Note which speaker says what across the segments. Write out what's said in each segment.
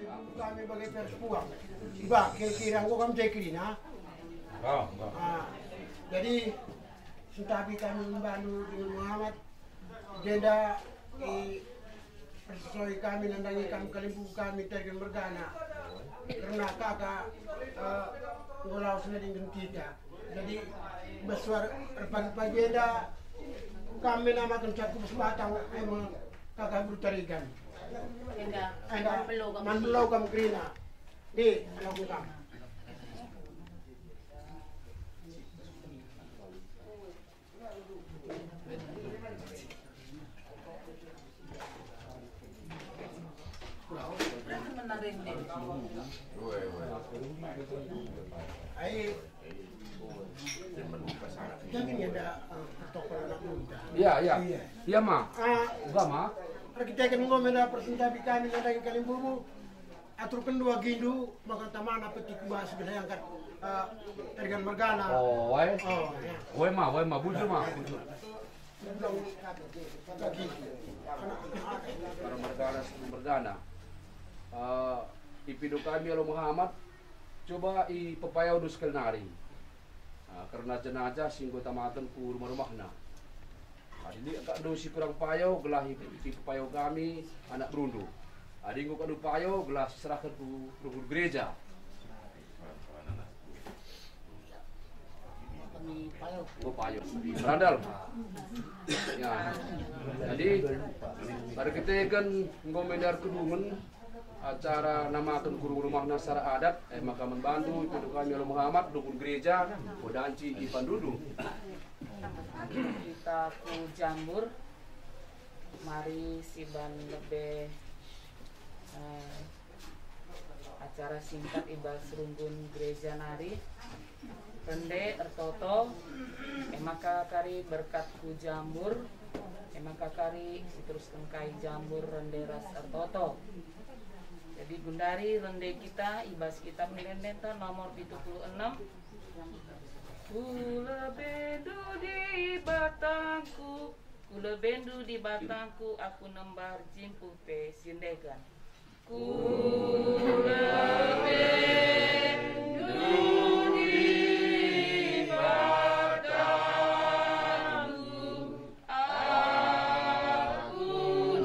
Speaker 1: kami bagai persekuang. Iba, kira-kira ko kami cekri na. Jadi sentapi kami membantu dengan Muhammad, jeda persesuai kami nandangi kami kalimpu kami tergen bergana. Karena kakak ngolau senading dengan kita. Jadi besar pagi-pagi jeda kami namakan cakup sebatang emang kakak bertarikan. Ada manbelau kam krina. Di anak bukan.
Speaker 2: Iya ma. Enggak ma.
Speaker 1: Kita kan ngomong ada persentapi kami ada yang kalian bumbu aturkan dua gindu maka taman apa tiku bahas gede yang kan tergan mergana.
Speaker 2: Oh, wae ma bujur ma. Para mergana. Ipido kami alo Muhammad coba i pepaya udus kelnari. Karena jenazah singgo tamatan ku rumah-rumah na. Ini agak dosi kurang payo gelah ipiti payo kami anak berundu. Adi nguk adu payo gelah serahkan ku rukun gereja. Payo. Berandal. Ya. Jadi pada kita kan ngomendar kedumen acara namakan guru rumah nasara adat maka membantu itu kami oleh Muhammad rukun gereja bodanci di Pandudu.
Speaker 3: Kita ku jambur mari siban lebih acara singkat ibas runggun gereja nari rende ertoto emaka kari berkat ku jambur emaka kari terus kai jambur rende ras ertoto. Jadi gundari rende kita ibas kitab nilendenta nomor 76. Kula bendu di batangku, aku nembar jimpu pe sindegan. Kula bendu di batangku, aku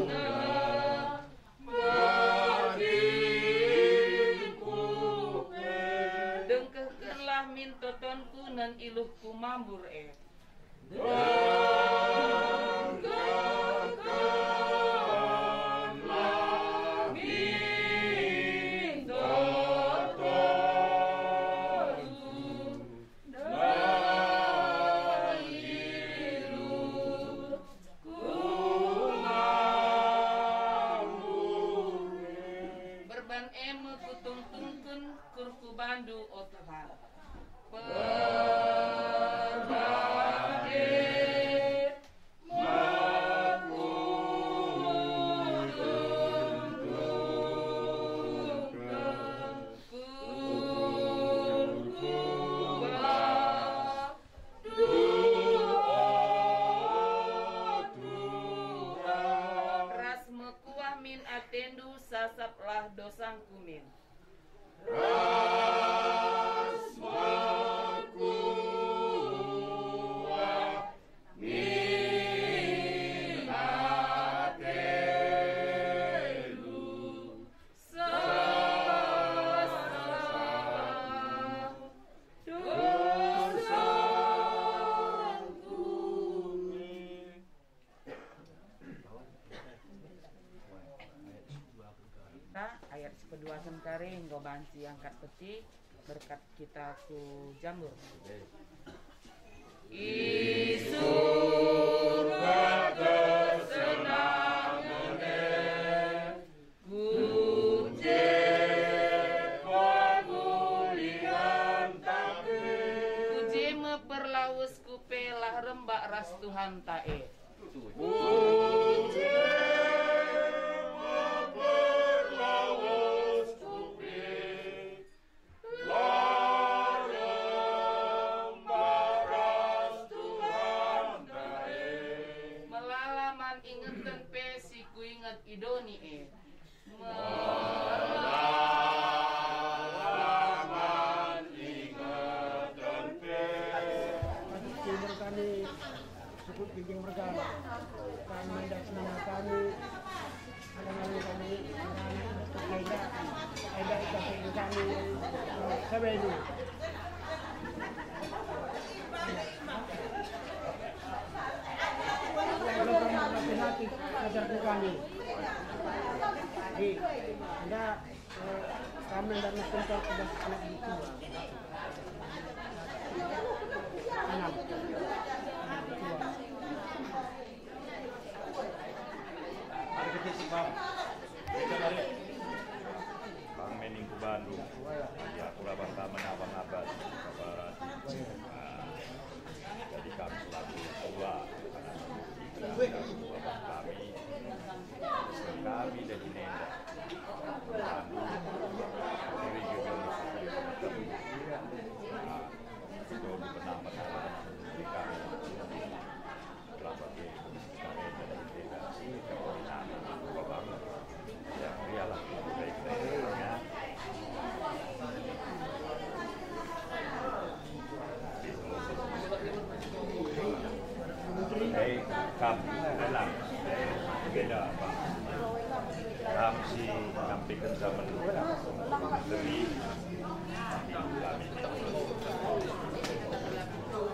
Speaker 3: nembar jimpu pe. Dengkekenlah min totonku nan iluhku mambur berban kutungtungkun kurku bandu o Tuhan. Atendu sasaplah dosangku min. Rasmaku min atendu sasaplah dosangku min. Ayat kedua kari nggo banci angkat peti berkat kita ku jambur. Isu kata senang mene kuje pemulihan tae kuje meperlaus kupelah rembak ras Tuhan tae kuje idoni melalaman
Speaker 1: Sabi niyo. Hati-hati ajar ke kami. Jadi, Anda kami dan mencontoh kepada anak itu. Anak.
Speaker 4: Hari kecil sih bang. Bang Mening ke Bandung. Ya, kurang pertama abang abad. Jadi kami selaku tua kami dari Nenda. Dari juga itu penambah kami berapa ya iyalah baik-baiknya. Kami dalam beda apa? Kami si nyampaikan zaman lebih kami.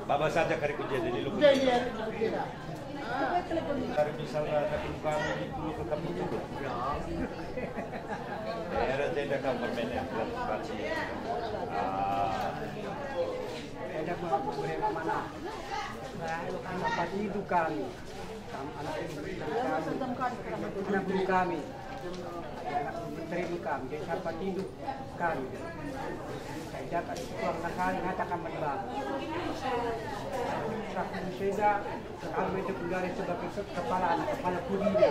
Speaker 4: Bapak saja kari kejadian di luar. Kari misalnya ada kami di dulu ke kami dulu. Era jeda kamar mainnya baca.
Speaker 1: Ada beberapa mana? Anak itu kami, anak guru kami, anak menteri itu kami, jadi sahabat hidup kami. Saya dapat kurang nakal ngatakan berbang. Sahabat saya kami itu pegawai sebagai kepala kuliah.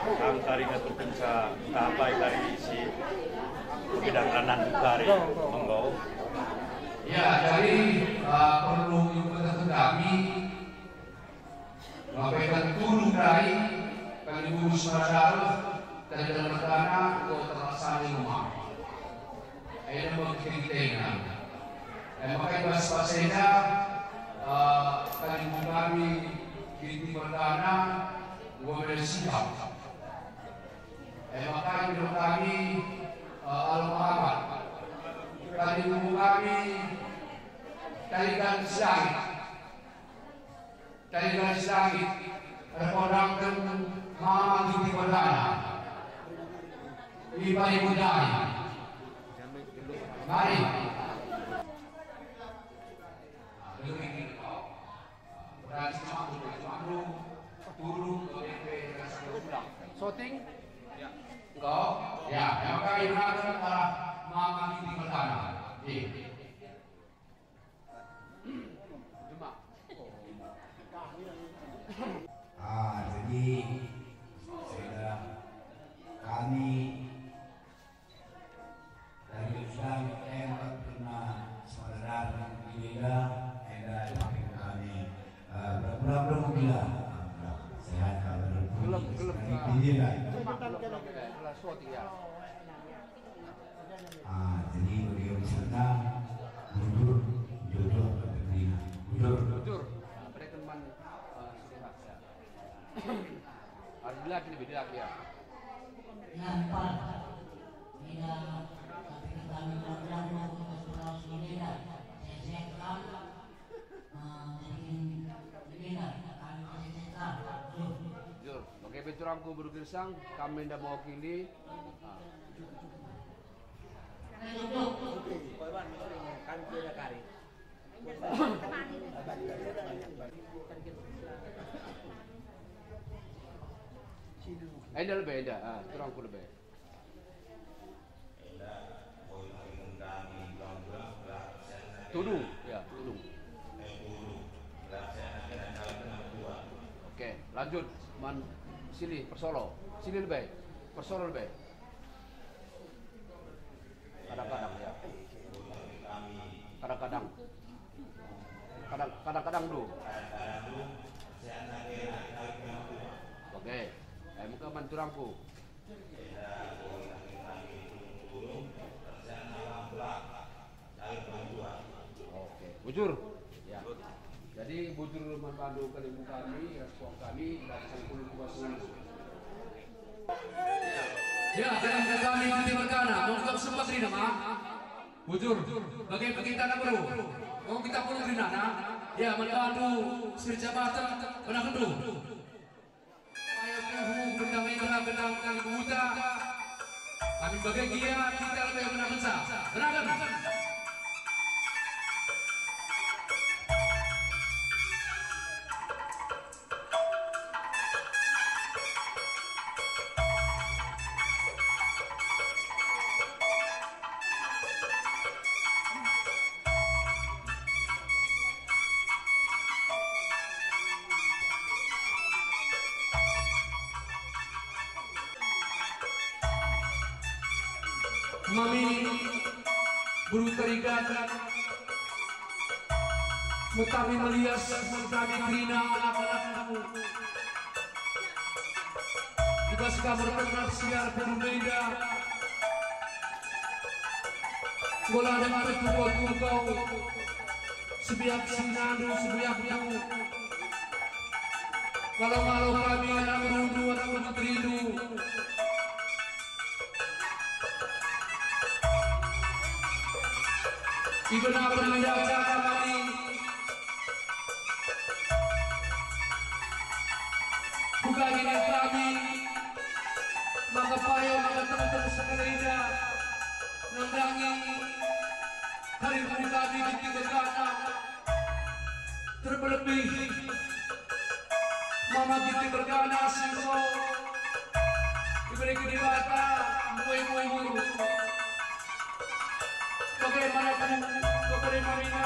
Speaker 4: Kang tari ngaturkan sa tapay tari si bidang anan tari monggo.
Speaker 2: Ya, jadi perlu informasi kami menyampaikan turun dari kami urus masyarakat dan dalam dana untuk terlaksana rumah. Ini mengirimkan. Makanya bahasa-bahasanya kami di perdana gubernur sikap. Makanya hidup kami al-Muhammad. Kali ibu kami dari garis langit. Dari garis langit terkodangkan mama di perdana. Ibu dari. Mari. Shooting? Ya. Engkau? Ya. Yang kami gunakan adalah mama di pertama.
Speaker 5: Jadi saya kami dari Islam yang pernah saudara juga ada kami belum bila sehat kalau jadi beliau di sana mundur jodoh mundur
Speaker 2: perekonomian sehat ya. Ada lagi lebih lagi ya.
Speaker 6: Nampak tidak tapi kami berjalan ke Sulawesi Selatan. Saya sekarang jadi kami sekarang.
Speaker 2: Jur, oke betul aku bergersang kami ndak mewakili. Ada lebih ada, kurang ku lebih. Tudung, ya tudung. Oke, lanjut. Sini Persolo, sini lebih, Persolo lebih. Kadang-kadang ya. Kadang-kadang dulu. Oke, muka manturangku. Oke, bujur. Ya. Jadi Jadi bujur manpadu kalimu kami, respon kami dan 10 kuasa.
Speaker 7: Ya, dalam kami kita berkana, mau kita sembah diri nama. Bujur, bagaimana kita nak perlu? Mau kita perlu diri nana? Ya, manpadu sirjabatan benar kendu. Ayo kuhu berdamai benar kali buta. Kami bahagia kita lebih benar besar. Benar. Mami buru terikat Mutami melias Mutami krina anak-anakmu Ibas kamar pernah siar berbeda Bola dengan ketua kau Sebiak sinadu sebiakmu Kalau kami anak rundu anak putrindu Ibadah bermendaknya kami bukan ini kami maka payo maka teman-teman sekelida nandangi hari kami di Tigagana terlebih mama kita bergana singso diberi kedewata mui bagaimanapun kepada Marina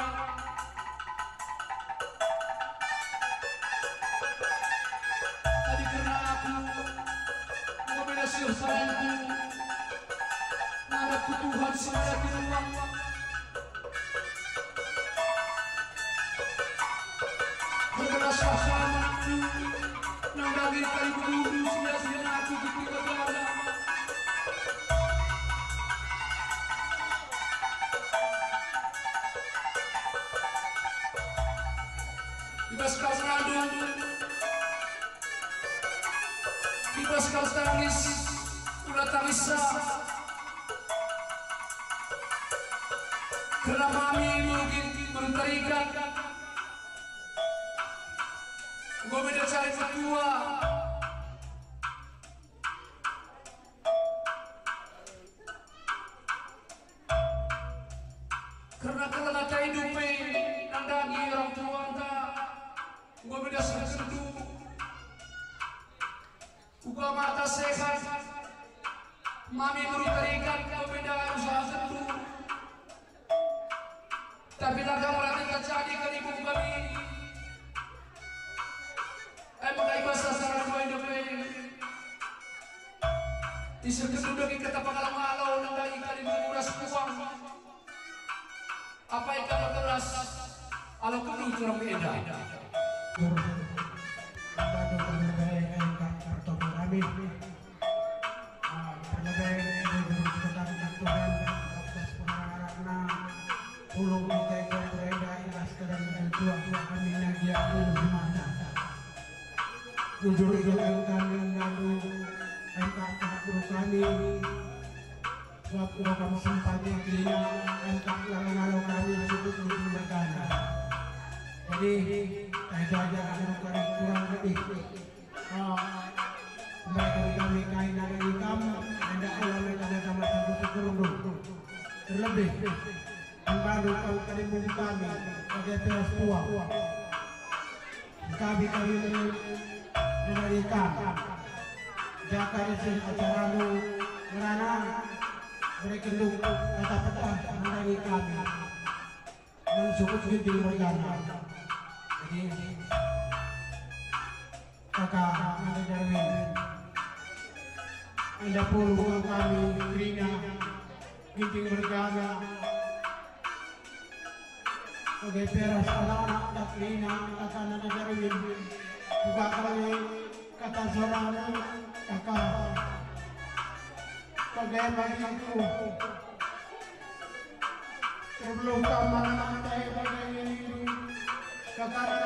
Speaker 7: tadi karena aku membela siusanku nada Tuhan sengaja di ruang berbelas pasanganku nandangi kali berduru sia-sia aku di Tigagana Ibas kau senadu Ibas kau tangis ulah tangis karena mami mungkin berterikat gue beda cari berdua karena kelana kehidupan nandangi orang tua gue beda sedu buka mata sehat mami beri terikat gue beda usaha sedu tapi tak merati terjadi ke ibu kami emang ibas sasaran gue hidupin isir keduduk kita pengalau-alau nandang ikan ibu muras uang apa ikan berkeras alau kedua curang beda
Speaker 1: Membantu penyelenggara engkang bertemu kami penyelenggara guru sekolah Tuhan atas pengarana pulung kita itu berada ilas kedang berjuang kami nagia di mana jujur itu engkang membantu engkang guru kami waktu kami sempatnya kira engkang yang mengalau kami sibuk untuk bergana jadi itu aja kurang lebih mereka kami kain ada hitam ada alam ada sama satu kerundung terlebih membantu kau tadi kami sebagai teras tua kami memberikan jaka isin acara merana berkendung kata petah mendari kami mensukup ginting bergana kakak ada Darwin ada puluh kami Rina ginting bergana sebagai peras anak-anak dan Rina kakak ada Darwin buka kami kata seorang kakak sebagai bagiku sebelum kamar nantai bagai ini
Speaker 8: Selamat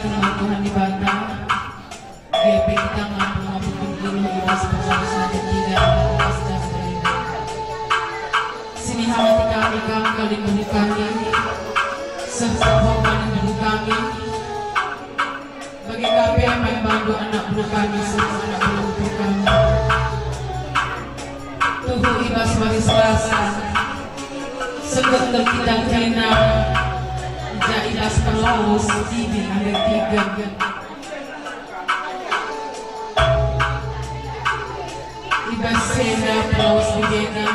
Speaker 3: kemampuan di bata GP kita mampu dulu ibas persoalan ketiga ibas dan berbeda. Sini hati kami kali menuju kami serta hormat menuju kami bagi GP yang membantu anak buah kami serta anak buah kami. Tuhu ibas mari selasa segetar kita kena ibas perlaus di ada tiga. Ibas sena perlaus bidena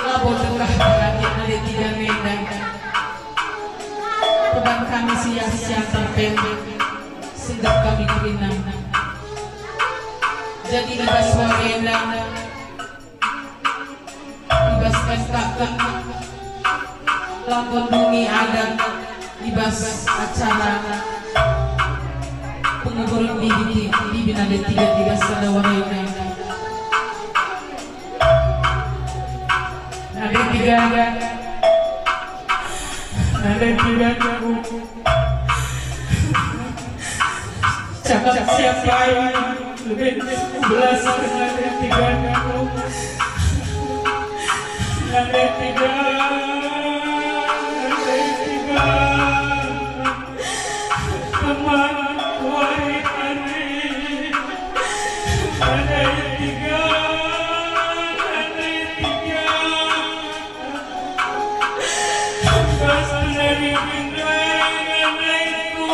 Speaker 3: labor tengah berarti ada tiga medan. Pedang kami sia-sia terpendek sedap kami kerinang. Jadi ibas wagena ibas kakak lakon bumi adat ibas acara penguburan di bina ada tiga sadawarena ada tiga cakap siapa yang lebih 11 ada tiga teman wahai hari ada tiga bas dari bintang itu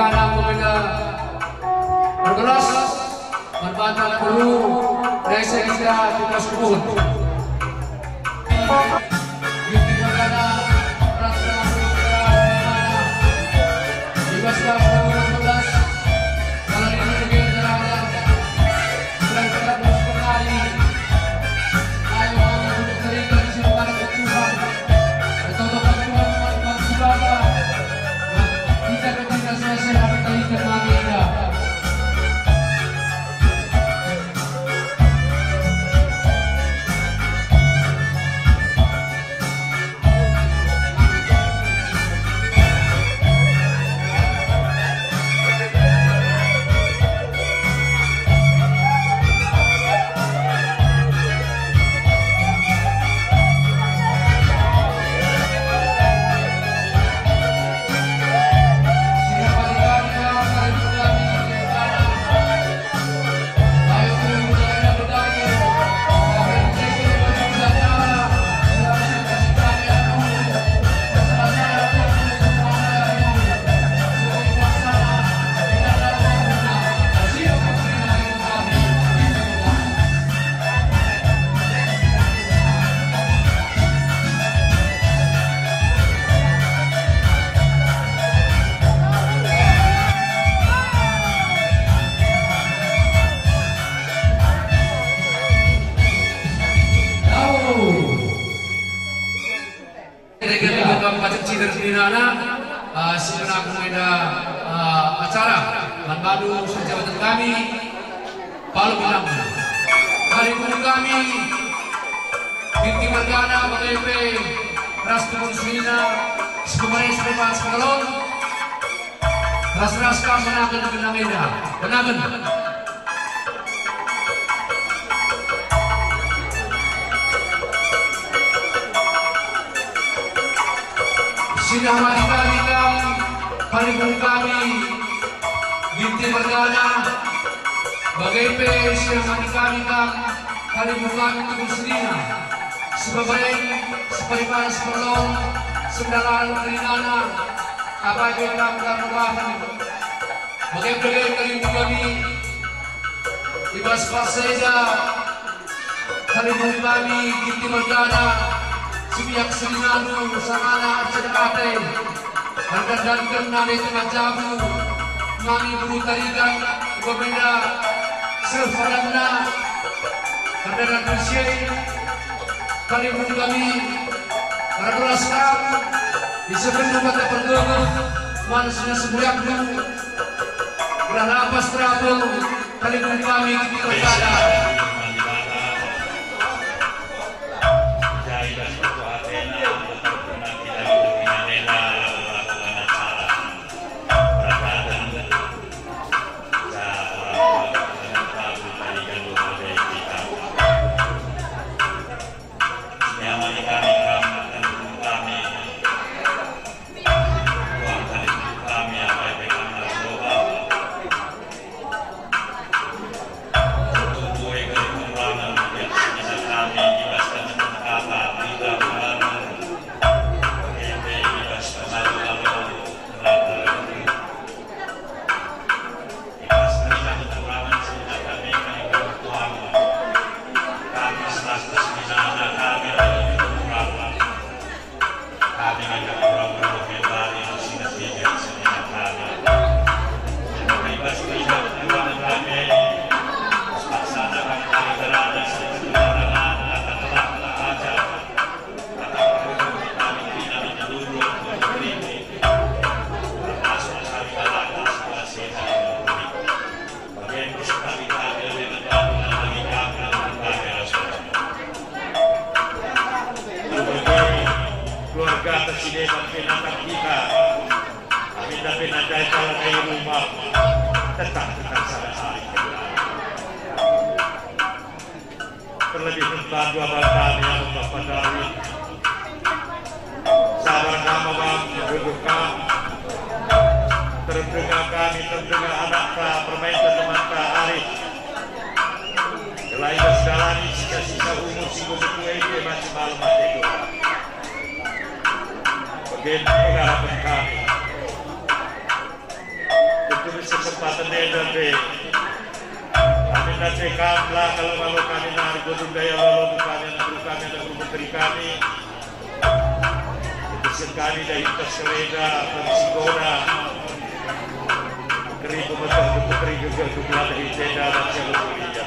Speaker 7: Berkana kepada bergelas berbantah dulu desa kita tugas kubur. Binti Berkana rasa dibaskan bergelas kalau ini begini caranya sedang kita terus kembali. Ayo untuk terikat silakan ke Tuhan atau untuk Tuhan maksudnya kita ketika selesai hari terikat kami indah. Acara Manbadu sejawatan kami Palu Pinang hari ini kami Binti Berkana BGP Rastu Muslimina Sebenarnya Sulaiman Sekalon Ras-raska menakan benang indah Benagen Sinah mari kami paling kami Binti Berkana BGP sinah mari kami paling kami Tubuh Sedina sebagai seperlong sembilan kelinana apa yang dalam perubahan BGP kali kami Ibas Paseda paling kami Binti Berkana Sibiak Selinanu Samana Cedekate dan nari tengah jamu Mami buru tarikan berbeda Serfadana Kardaran Persyai Kalimun kami Radulaskan di sebelum kata pergengah manusia semuanya dulu Udah lapas terabung Kalimun kami Binti Berkana
Speaker 4: Terlebih tentang dua balkani yang Bapak Dawi sabar nama bang berdukam terdengar kami terdengar anak tak bermain teman tak Arif selain berjalani sisa-sisa umur singgung betul ini masih malam itu begitu pengharapan kami sendiri be. Kami nanti kamla kalau kami nari godung daya lalu kami dan menteri kami. Kami dari Terseleda, Tersigona, Keribu Menteri juga jumlah dari Jeda dan Jaluria.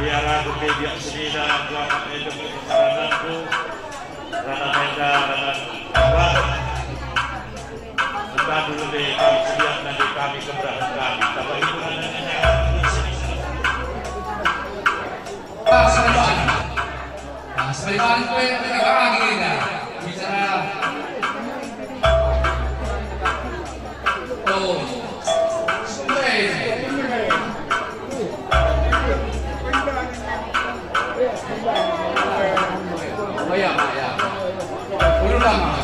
Speaker 4: Biara Dukedia Senina, Selamat Hidup Sarananku, Rana Menda, Rana Awal. Kita dulu deh, kami sediak nanti kami keberatan kami. Bapak Ibu
Speaker 7: Sekali-kali gue lagi kita bicara oh ya Pak ya belum lama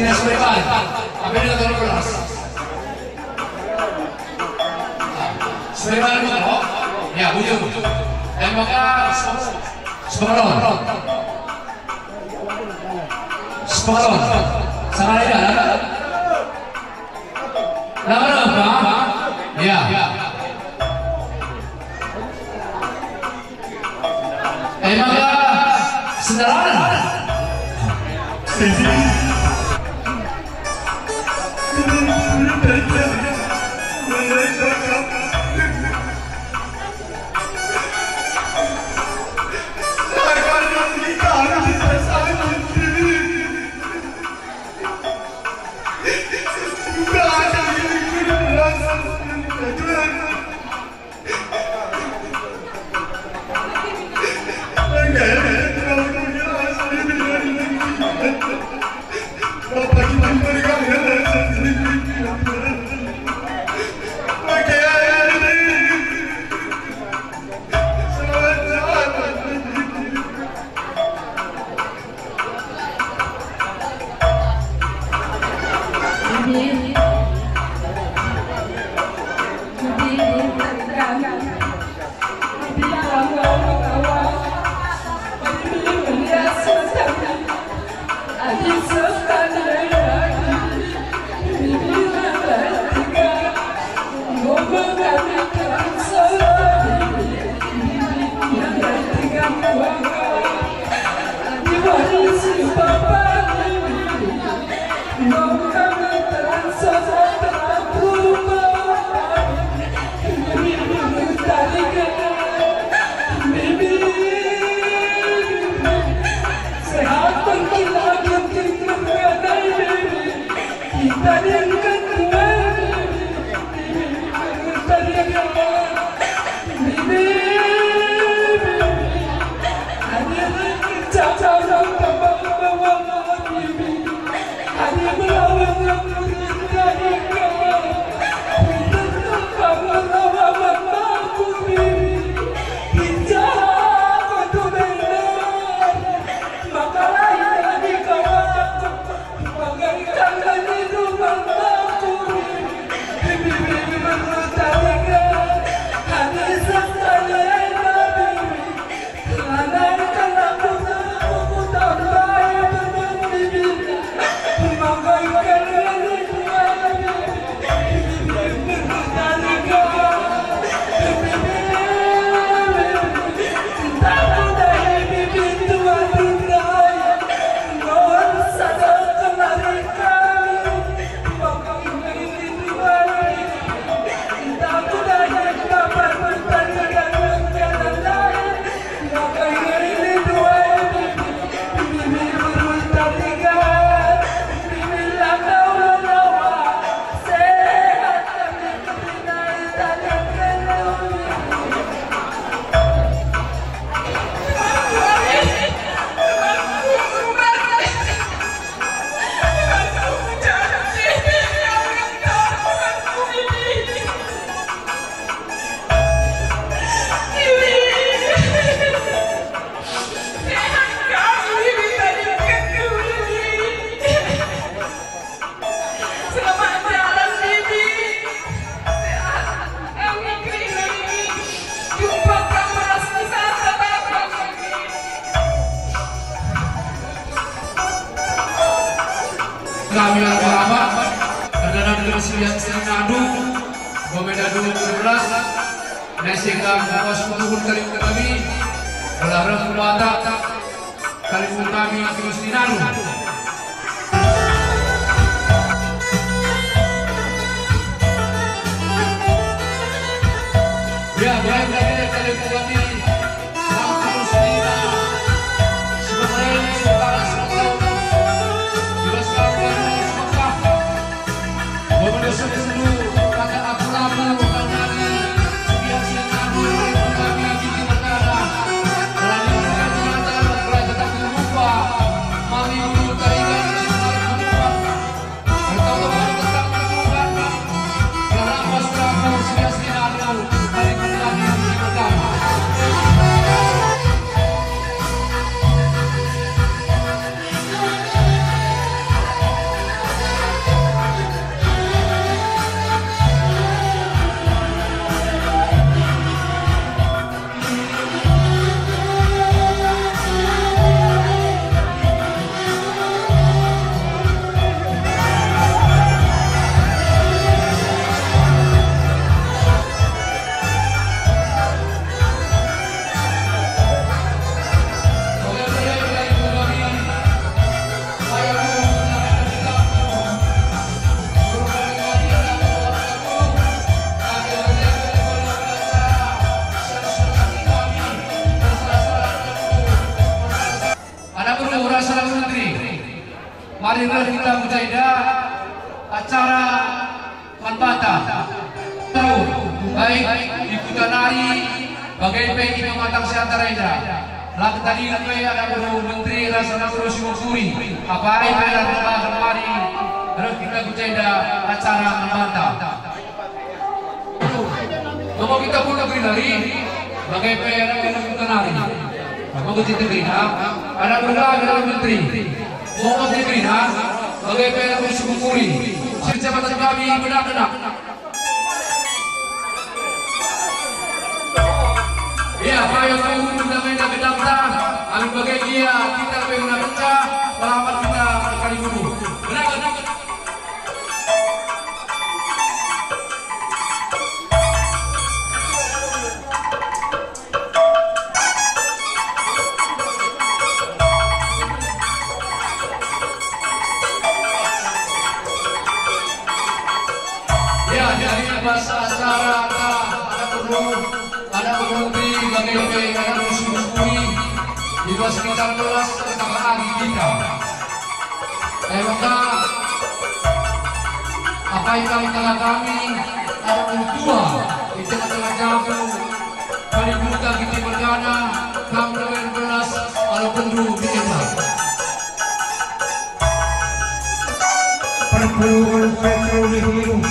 Speaker 7: Dinas Sulaiman. Apa dia kalau kelas? Sulaiman mau? Ya, bujur. Dan maka Sepakalon. Sepakalon. Sangat ada. Nama apa? Ya. Maka sederhana. Kami lama karena generasi yang senadu Bomedadu 17 Nesinggang Bos Kutuhun Kalimun kami Belarang Kuwata Kalimun kami Terus Dinadu. Ya, baik lagi Kalimun kami Terus Dinadu. Sebenarnya sekarang Kami Saudara Menteri, marilah kita mujahidah acara Manbata. Baik di Kutanari, bagai PI Pematang Seantara Indah. Lalu tadi ada Guru Menteri Rasana Guru Simukuri. Apa yang ada kemari? Harus kita mujahidah acara Manbata. Kalau kita pun negeri dari, bagai PI ada Guru Kutanari. Mau kita Grina, ada Guru Menteri. Mau kita Grina, bagai PI ada Guru Simukuri. Jabatan kami benar-benar. Ya, payung tahu juga mereka berdaftar. Kami bagai dia, kita lebih benar-benar melawan kita berkali dulu. Benar-benar. Ya, dari bahasa acara ada perlu. Ada menteri bagai ada musuh-musuhi di bawah sekitar 12 perkataan kita. Maka apa yang kami ada dua di tengah-tengah jagung kali buka kita berdana kami 12 kalau pendu kita.
Speaker 8: Perpuluhan petroli hidup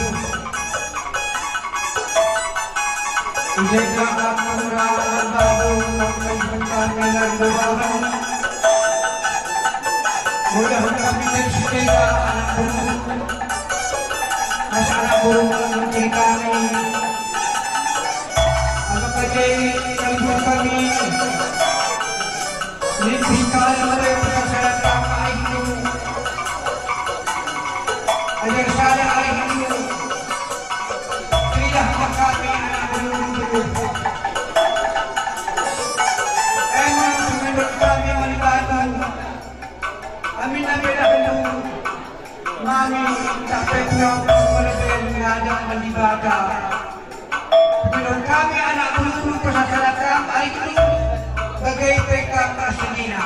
Speaker 8: jika akan merawat baru mengenai menarik mudah-mudahan kami tersedia anak burung masalah burung menteri kami apakah jadi ibu kami lebih kali mereka saya tanpa itu agar saya itu tidak kami anak burung emang menurut kami melibatkan kami nabilah dulu kami tak pernah melebih mengadap melibatkan menurut kami anak burung masyarakat itu bagai PK Prasidina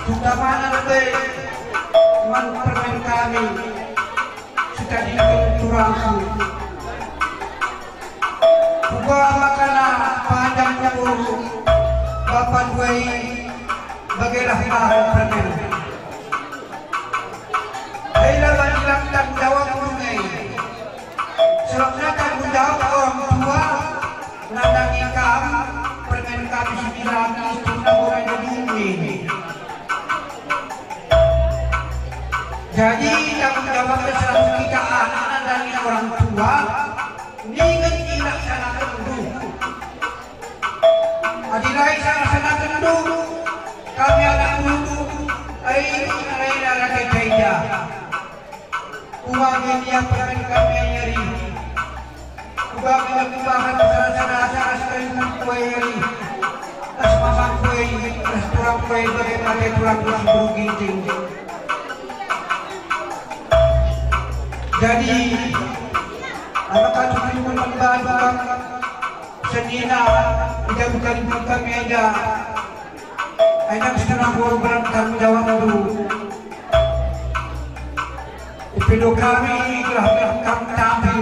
Speaker 8: sudah mana lebih permen kami sudah dilakukan turangku buka makanan panjangnya burung Bapak Duai bagilah bahan permen Ayolah banilang tanggung jawab burungnya selapnya tanggung jawab orang tua nandangi kami permen kami 9 istri orang jadi ini jadi tanggung jawab selalu kita anak dari orang tua ingin dilaksanakan dulu. Adilai laksanakan dulu. Kami anak dulu. Ayo lagi kerja. Uang yang permen kami nyari. Uang yang kubahan salah-salah sekali kue nyari. Tas masak kue, tas turang kue bagaimana turang-turang berginting. Jadi apakah cuma membantu senina tidak bukan kami aja hanya setengah program kami jawab dulu video kami telah kami tampil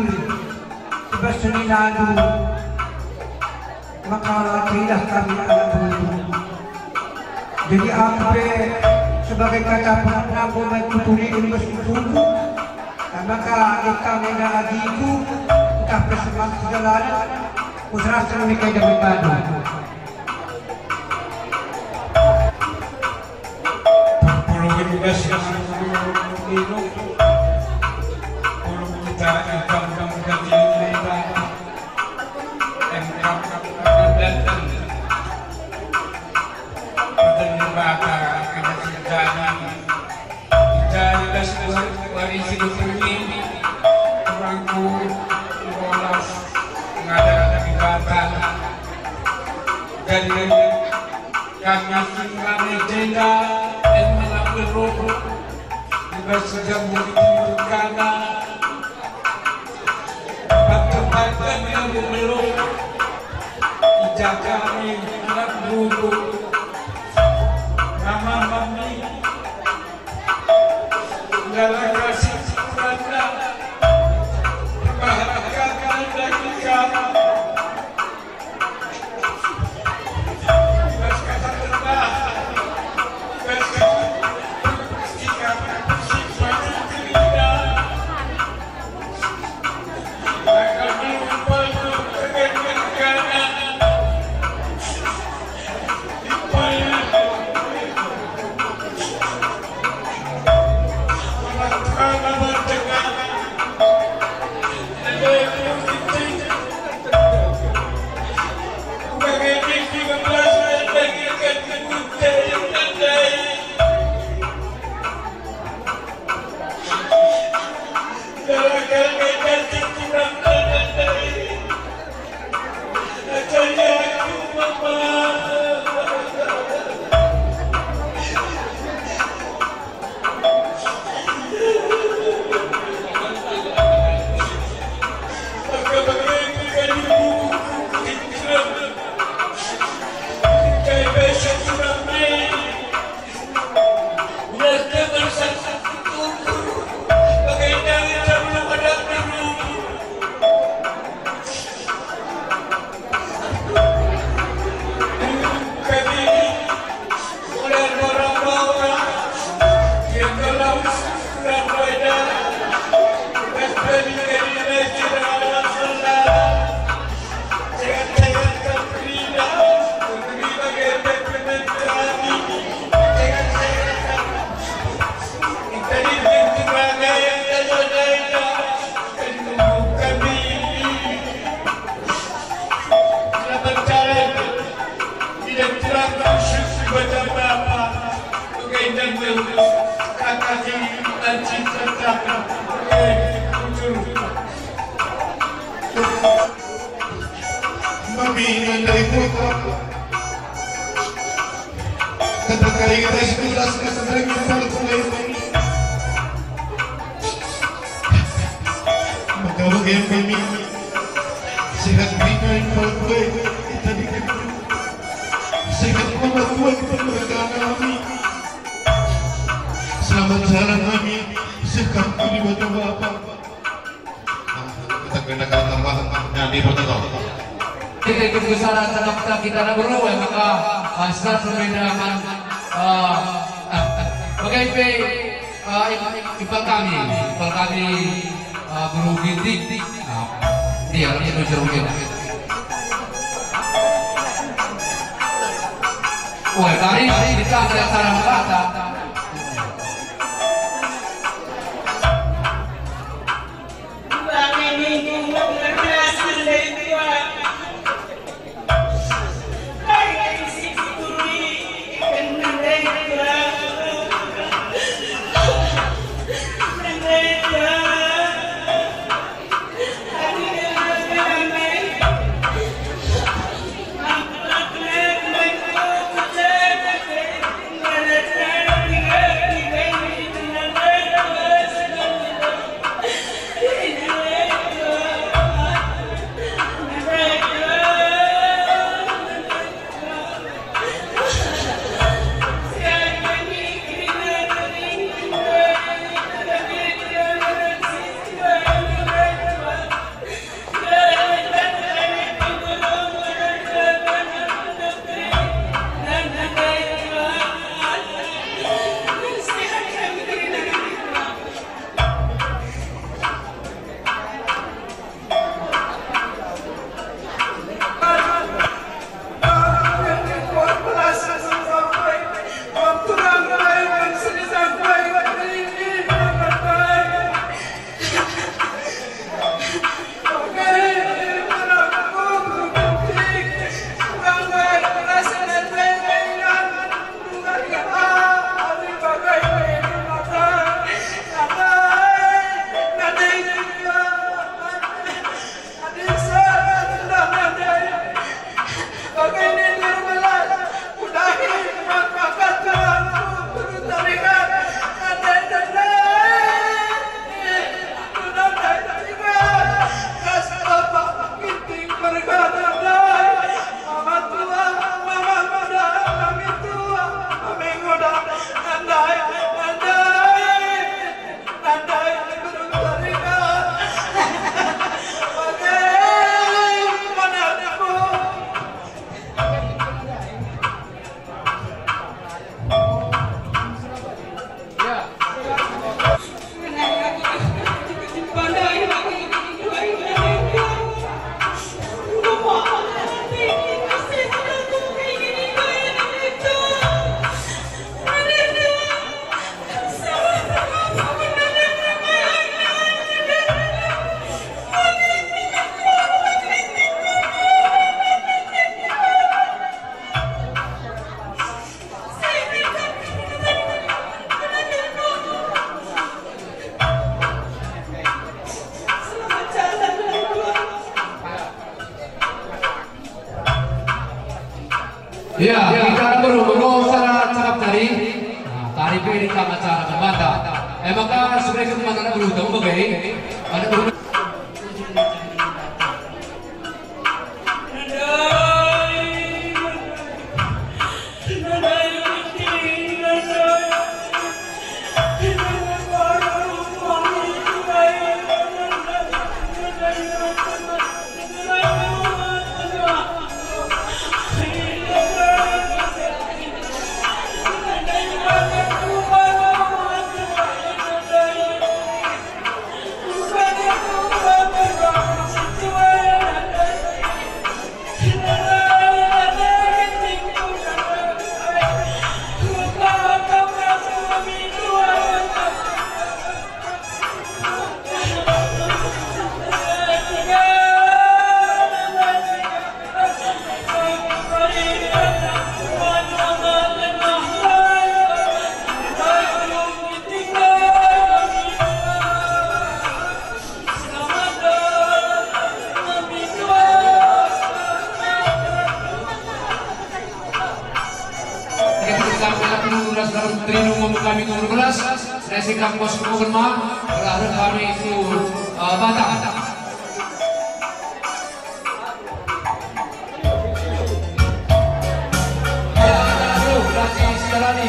Speaker 8: sebab senina dulu maka tidak kami anak dulu jadi apa sebagai kata pengaku mentuturi ini bersungguh maka kami lagi itu kita bersemangat perjalanan usaha menikah dengan baru
Speaker 9: puluh belas yang minum puluh kita ikan ganti lebar MK dan lembaga kejaksaan kita warisi ini orangku bolos mengadakan kegiatan dari karena tinggal legenda dan melakukan roh juga sudah membutuhkan tempat-tempat yang belum jagani anak guru mama mami dalam kasih kuranda bahagiakan lagi kamu berkata terbang
Speaker 4: Selamat jalan kami sekarang di batu bapak. Kita kenakan tambahan di protokol.
Speaker 7: Kita kebesaran tanah kita nak bro, maka asal perbedaan bagaimana ipal kami berugitik dia itu jerugin. Wah tadi kita ada sarang kata.
Speaker 10: I'm
Speaker 7: Iya, kita baru secara cakap tadi. Nah, tadi pilih kami acara berbantah. Maka sebagai kemana berutang bagai ada berutang. Kami 12, sesi kampus Kukurma, berada kami itu Batam. Ya, lalu berarti segalani.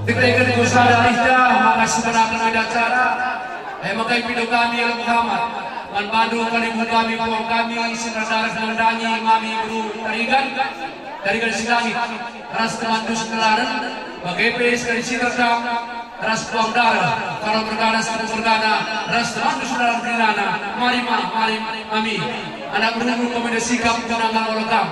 Speaker 7: Dikatakan usaha dari makasih menakan ada acara. Maka video kami yang Muhammad, manpadu kalimu kami puang kami sekedar mendanyi mami buru tarigan dari garis langit. Ras teman dus kelaran, bagai pes dari sinertam, ras puang darah. Kalau bergana satu bergana, ras teman dus dalam berinana. Mari mami, anak berumur kami sikap menanggal olokam.